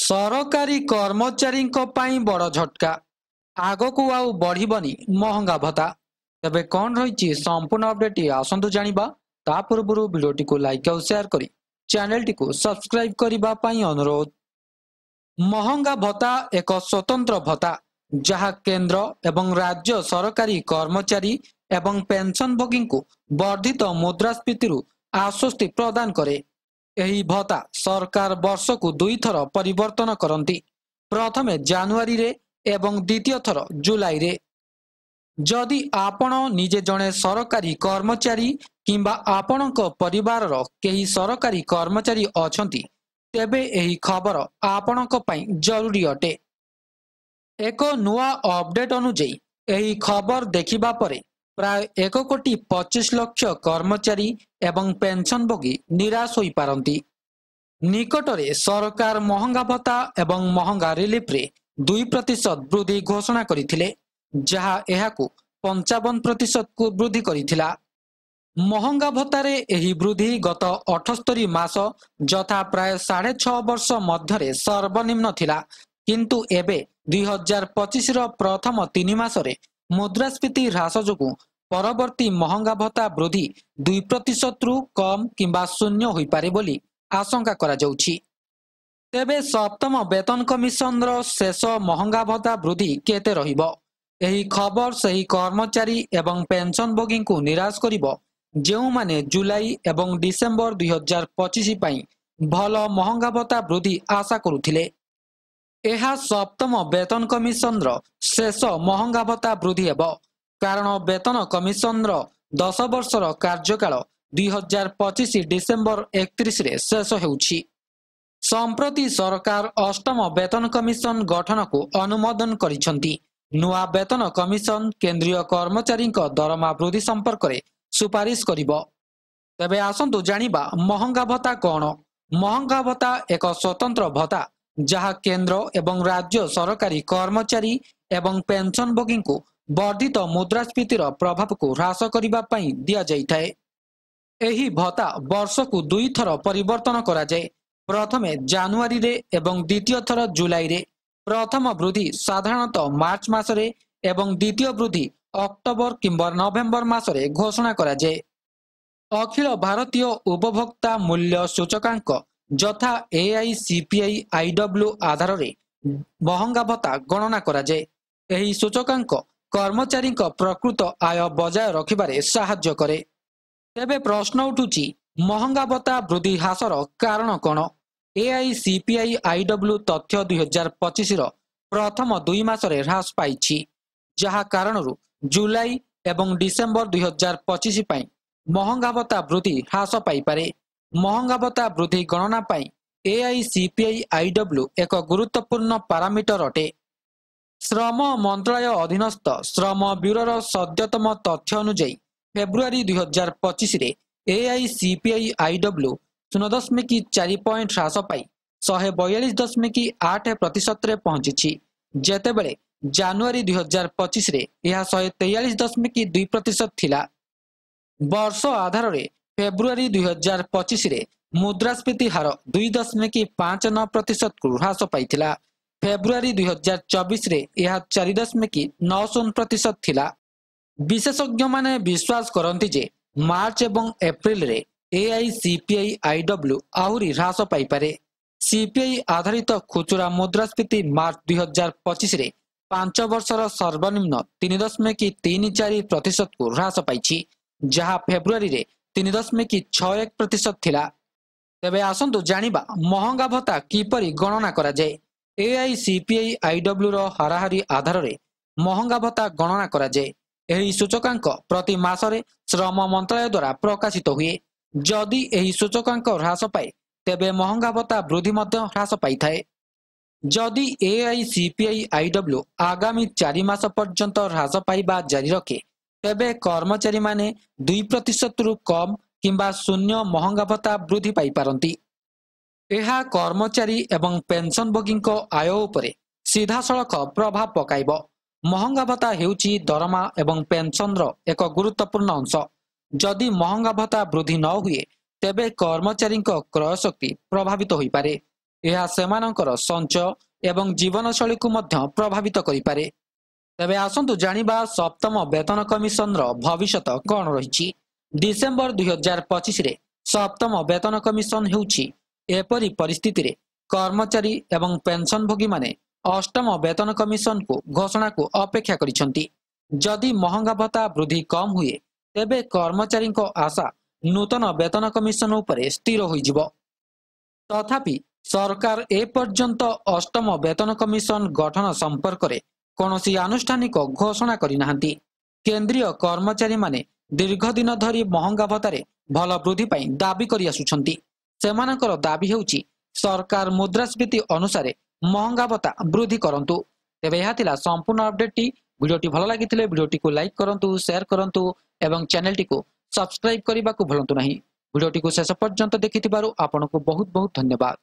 सरकारी कर्मचारी बड़ झटका आग को आउ बढ़िबनी महंगा भत्ता तेबे कौन रही संपूर्ण अपडेट आसतु जानिबा ता पूर्व वीडियोटी को लाइक और शेयर करी चैनल को सब्सक्राइब करबा पई अनुरोध। महंगा भत्ता एक स्वतंत्र भत्ता जहाँ केंद्र एवं राज्य सरकारी कर्मचारी एवं पेंशनभोगी को वर्धित मुद्रास्फीति आश्वस्ति प्रदान करे। एही भत्ता सरकार वर्ष को दुई थर परिवर्तन करती, प्रथमे जानुआरी रे एवं द्वितीय थर जुलाई रे। जदि आपण निजे जड़े सरकारी कर्मचारी किंबा आपणक परिवार केही सरकारी कर्मचारी अछंती तेबे एही खबर आपणक पई जरूरी अटे। एक नुआ अपडेट अनुଯାयी एही खबर देखिबा परे प्राय 1,25,00,000 कर्मचारी एवं पेंशनभोगी निराश होई पारंती। निकटरे सरकार महंगा भत्ता एवं महंगा रिलीफ रे 2% वृद्धि घोषणा करथिले, जहाँ एहाकू 55% को वृद्धि करिथिला। महंगा भत्तारे एही वृद्धि गत 78 मास जथा प्राय 6.5 वर्ष मध्यरे सर्वनिम्न थिला, किंतु एबे 2025 रो प्रथम 3 मासरे मुद्रास्फीति ह्रास जोगु परवर्ती महंगा भत्ता वृद्धि 2% रु कम किंबा शून्य होई पारे बोली आशंका करा जाउछि। तेबे सप्तम वेतन कमिशन रो शेष महंगा भत्ता वृद्धि केते रहिबो? एही खबर सही कर्मचारी एवं पेंशनभोगी को निराश करिबो जेउ माने जुलाई एवं डिसेंबर 2025 पई भल महंगा भत्ता वृद्धि आशा करुथिले। एहा सप्तम वेतन कमिशन रो शेष महंगा भत्ता वृद्धि हेबो, कारण वेतन कमिशन रो 10 वर्षर कार्यकाल 2025 डिसेंबर 31 रे शेष हेउछि। संप्रति सरकार अष्टम वेतन कमिशन गठन को अनुमोदन करिसंती। नुआ वेतन कमिशन केंद्रीय कर्मचारी दरमा वृद्धि संपर्क में सुपारिश करिबो। तेबे आसंतु जानिबा महंगा भत्ता कौन? महंगा भत्ता एक स्वतंत्र भत्ता जहाँ केंद्र एवं राज्य सरकारी कर्मचारी एवं पेंशनभोगी को वर्धित मुद्रास्फीतिर प्रभाव को ह्रास करिबा पई दिया जाइथाए। एही भत्ता वर्ष को दुई थर परिवर्तन करा जाए, प्रथमे जानुआरी रे एवं द्वितीय थर जुलाई रे। प्रथम वृद्धि साधारणतः मार्च मासरे एवं द्वितीय वृद्धि अक्टोबर किंबा नवेम्बर मासरे घोषणा करा जाए। अखिल भारतीय उपभोक्ता मूल्य सूचकांक जथा AICPI IW आधार रे महंगा भत्ता गणना करा जाए। एही सूचकांक कर्मचारी प्रकृत आय बजाय रखिबारे साहाय्य करे। तेबे प्रश्न उठुची महंगा भत्ता वृद्धि ह्रासर कारण कौन? AICPI IW तथ्य 2025 रो प्रथम 2 मासरे ह्रास पाइछि, जहाँ कारणरू जुलाई एवं डिसेंबर 2025 पई महंगा भत्ता वृद्धि ह्रास पाई पारे। महंगा भत्ता वृद्धि गणना पई AICPI IW एक गुरुत्वपूर्ण पारामीटर अटे। श्रम मंत्रालय अधीनस्थ श्रम ब्यूरोर सद्यतम तथ्य अनुଯାयी फेब्रुआरी 2025 रे AICPI IW 0.4 पॉइंट ह्रास पाई 142.8% रे पहुंची, जेतेबेले जानुआरी 2025 रे यह 143.2% थिला। वर्ष आधार रे फेब्रुआरी 2025 रे मुद्रास्फीति हार 2.59% को ह्रास पाइथिला। फेब्रुआरी 2024 रे यह 4.90% थिला। विशेषज्ञ माने विश्वास करती जे मार्च एवं एप्रिल रे AICPI IW आहुरी ह्रास पाई पारे। CPI आधारित खुचुरा मुद्रास्फीति मार्च 2025 रे 5 वर्षर सर्वनिम्न 3.34% को ह्रास पाइछि, जहाँ फेब्रुआरी रे 3.61% थिला। तेबे आसंतु जानिबा महंगा भत्ता किपरि गणना करा जाए। AICPI IW रो हाराहारी आधार रे महंगा भत्ता गणना करा जाए। एही सूचकांक प्रति मासरे श्रम मंत्रालय द्वारा प्रकाशित हुए। जदि एही सूचकांक ह्रास पाए तेबे महंगा भत्ता वृद्धि मध्य ह्रास पाइथाए। जदि AICPI IW आगामी 4 मास पर्यंत ह्रास पाइबा जारी रखे तेबे कर्मचारी माने 2% रु कम किंबा शून्य महंगा भत्ता वृद्धि पाई पारंती। एहा कर्मचारी एवं पेंशनभोगी आय उपरे सीधा सड़क प्रभाव पकाइबो। महंगा भत्ता हेउची दरमा एवं पेंशन रो एक गुरुत्वपूर्ण अंश। जदि महंगा भत्ता वृद्धि न हुए तेबे कर्मचारी क्रय शक्ति प्रभावित होई पारे। ଏହା ସେମାନଙ୍କର ସଞ୍ଚୟ ଏବଂ ଜୀବନଶୈଳୀକୁ ମଧ୍ୟ ପ୍ରଭାବିତ କରିପାରେ। ତେବେ ଆସନ୍ତୁ ଜାଣିବା ସପ୍ତମ ବେତନ କମିଶନର ଭବିଷ୍ୟତ କ'ଣ ରହିଛି। ଡିସେମ୍ବର 2025ରେ ସପ୍ତମ ବେତନ କମିଶନ ହେଉଛି ଏପରି ପରିସ୍ଥିତିରେ କର୍ମଚାରୀ ଏବଂ ପେନସନଭୋଗୀମାନେ ଅଷ୍ଟମ ବେତନ କମିଶନକୁ ଘୋଷଣାକୁ ଅପେକ୍ଷା କରିଛନ୍ତି। ଯଦି ମହଙ୍ଗା ଭତ୍ତା ବୃଦ୍ଧି କମ୍ ହୁଏ ତେବେ କର୍ମଚାରୀଙ୍କ ଆଶା ନୂତନ ବେତନ କମିଶନ ଉପରେ ସ୍ଥିର ହୋଇଯିବ। ତଥାପି ସରକାର ଏପର୍ଯ୍ୟନ୍ତ ଅଷ୍ଟମ ବେତନ କମିଶନ ଗଠନ ସମ୍ପର୍କରେ କୌଣସି ଆନୁଷ୍ଠାନିକ ଘୋଷଣା କରିନାହାନ୍ତି। କେନ୍ଦ୍ରୀୟ କର୍ମଚାରୀମାନେ ଦୀର୍ଘ ଦିନ ଧରି ମହଙ୍ଗା ଭତ୍ତାରେ ଭଲ ବୃଦ୍ଧି ପାଇଁ ଦାବି କରି ଆସୁଛନ୍ତି। ସେମାନଙ୍କର ଦାବି ହେଉଛି ସରକାର ମୁଦ୍ରାସ୍ଫୀତି ଅନୁସାରେ ମହଙ୍ଗା ଭତ୍ତା ବୃଦ୍ଧି କରନ୍ତୁ। ତେବେ ଏହା ଥିଲା ସମ୍ପୂର୍ଣ୍ଣ ଅପଡେଟଟି। ଭିଡ଼ିଓଟି ଭଲ ଲାଗିଥିଲେ ଭିଡ଼ିଓଟିକୁ ଲାଇକ୍ କରନ୍ତୁ, ସେୟାର କରନ୍ତୁ ଏବଂ ଚ୍ୟାନେଲଟିକୁ ସବସ୍କ୍ରାଇବ୍ କରିବାକୁ ଭୁଲନ୍ତୁ ନାହିଁ। ଭିଡ଼ିଓଟିକୁ ଶେଷ ପର୍ଯ୍ୟନ୍ତ ଦେଖିଥିବାରୁ ଆପଣଙ୍କୁ ବହୁତ ବହୁତ ଧନ୍ୟବାଦ।